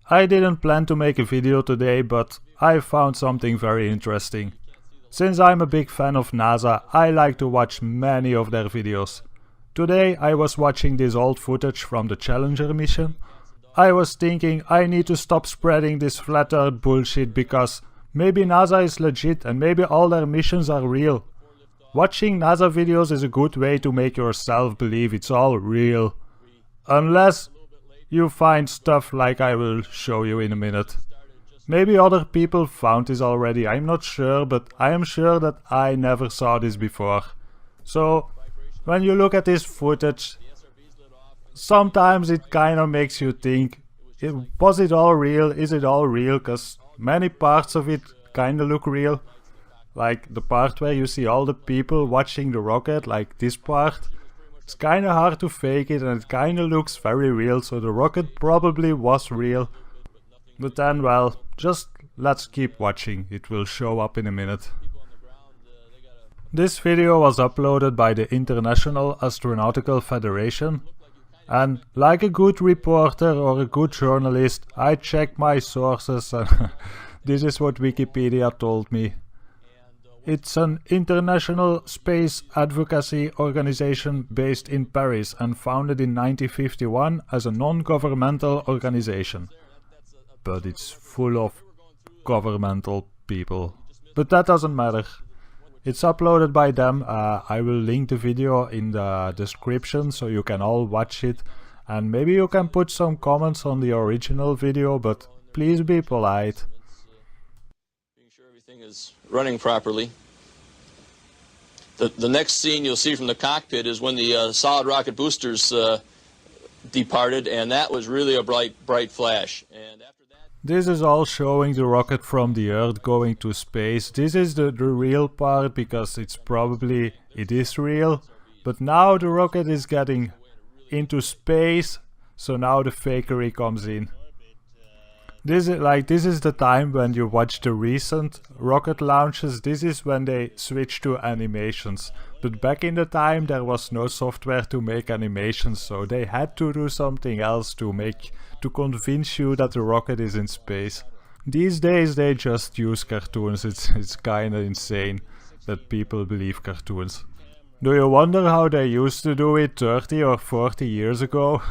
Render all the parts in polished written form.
I didn't plan to make a video today, but I found something very interesting. Since I'm a big fan of NASA, I like to watch many of their videos. Today I was watching this old footage from the Challenger mission. I was thinking I need to stop spreading this flat earth bullshit because maybe NASA is legit and maybe all their missions are real. Watching NASA videos is a good way to make yourself believe it's all real. Unless you find stuff like I will show you in a minute. Maybe other people found this already, I'm not sure, but I am sure that I never saw this before. So, when you look at this footage, sometimes it kinda makes you think, was it all real? Is it all real? Cause many parts of it kinda look real. Like the part where you see all the people watching the rocket, like this part. It's kinda hard to fake it and it kinda looks very real, so the rocket probably was real. But then, well, just let's keep watching, it will show up in a minute. This video was uploaded by the International Astronautical Federation. And like a good reporter or a good journalist, I check my sources and this is what Wikipedia told me. It's an international space advocacy organization based in Paris and founded in 1951 as a non-governmental organization. But it's full of governmental people. But that doesn't matter. It's uploaded by them. I will link the video in the description so you can all watch it. And maybe you can put some comments on the original video, but please be polite. Making sure everything is running properly. The next scene you'll see from the cockpit is when the solid rocket boosters departed, and that was really a bright flash. And after that, this is all showing the rocket from the Earth going to space. This is the real part because it is real. But now the rocket is getting into space, so now the fakery comes in. This is the time when you watch the recent rocket launches. This is when they switch to animations. But back in the time there was no software to make animations, so they had to do something else to convince you that the rocket is in space. These days they just use cartoons. It's kinda insane that people believe cartoons. Do you wonder how they used to do it 30 or 40 years ago?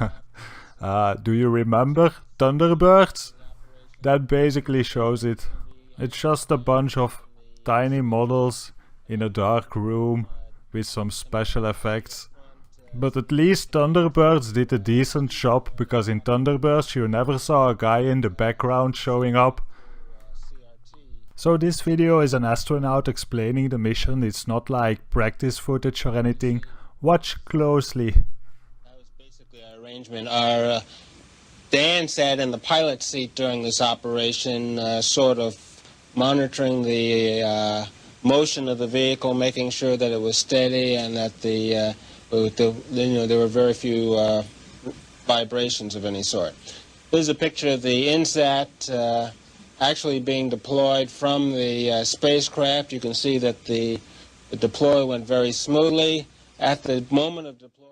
Do you remember Thunderbirds? That basically shows it. It's just a bunch of tiny models in a dark room with some special effects. But at least Thunderbirds did a decent job, because in Thunderbirds you never saw a guy in the background showing up. So this video is an astronaut explaining the mission. It's not like practice footage or anything. Watch closely. That was basically our arrangement. Dan sat in the pilot seat during this operation, sort of monitoring the motion of the vehicle, making sure that it was steady and that there were very few vibrations of any sort. Here's a picture of the INSAT actually being deployed from the spacecraft. You can see that the deploy went very smoothly. At the moment of deploy...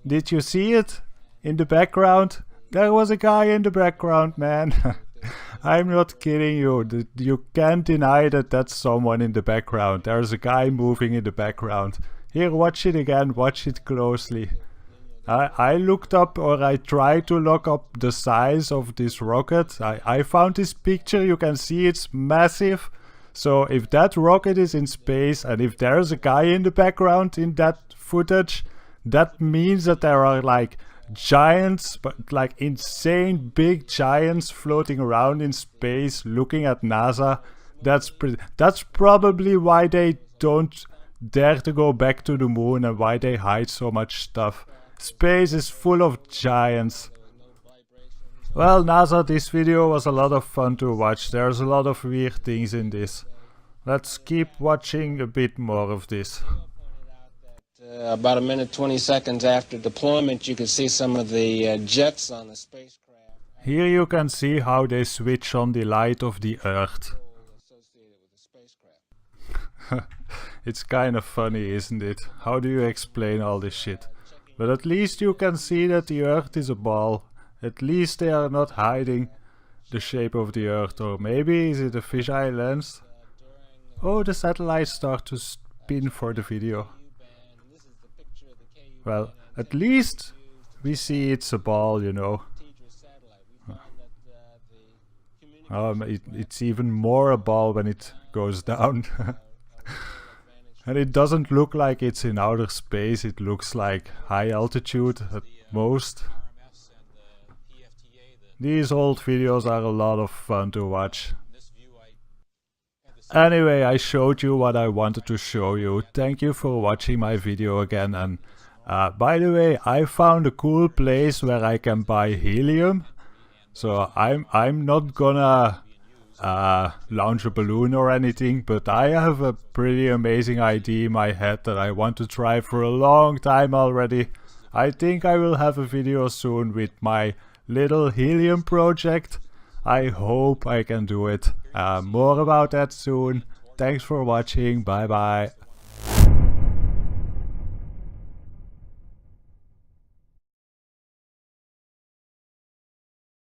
Did you see it? In the background? There was a guy in the background, man. I'm not kidding you. You can't deny that that's someone in the background. There's a guy moving in the background. Here, watch it again. Watch it closely. I looked up, or I tried to look up the size of this rocket. I found this picture. You can see it's massive. So if that rocket is in space and if there's a guy in the background in that footage, that means that there are like giants, but like insane big giants floating around in space looking at NASA. That's probably why they don't dare to go back to the moon and why they hide so much stuff. Space is full of giants. Well, NASA, this video was a lot of fun to watch. There's a lot of weird things in this. Let's keep watching a bit more of this. About a minute 20 seconds after deployment, you can see some of the jets on the spacecraft. Here you can see how they switch on the light of the Earth. It's kind of funny, isn't it? How do you explain all this shit? But at least you can see that the Earth is a ball. At least they are not hiding the shape of the Earth, or maybe is it a fisheye lens? Oh, the satellites start to spin for the video. Well, at least we see it's a ball, you know. It's even more a ball when it goes down. And it doesn't look like it's in outer space, it looks like high altitude at most. These old videos are a lot of fun to watch. Anyway, I showed you what I wanted to show you. Thank you for watching my video again. And by the way, I found a cool place where I can buy helium. So I'm not gonna launch a balloon or anything, but I have a pretty amazing idea in my head that I want to try for a long time already. I think I will have a video soon with my little helium project. I hope I can do it. More about that soon. Thanks for watching. Bye bye.